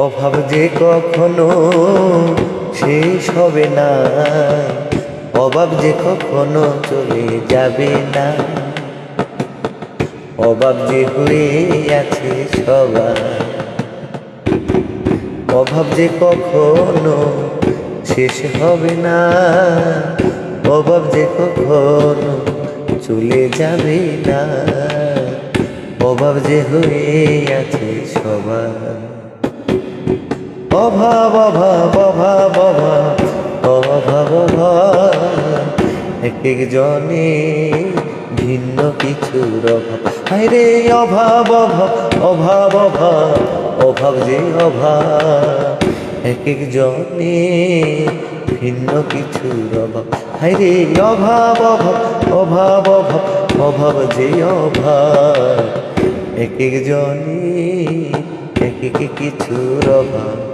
অভাব যে কখনো শেষ হবে না, অভাব যে কখনো চলে যাবে না। অভাব যে হয়ে আছে সবার, অভাব যে কখনো শেষ হবে না, অভাব যে কখনো চলে যাবে না। অভাব যে হয়ে আছে সবার। অভাব অভাব অভাব অভাব অভাব অভাব, এক একজনে ভিন্ন কিছুর অভাব। হায়রে অভাব অভাব অভাব অভাব অভাব যে অভাব, এক একজনে ভিন্ন কিছুর অভাব। হায়রে অভাব অভাব অভাব অভাব অভাব যে অভাব, এক একজনে এক এক কিছুর অভাব।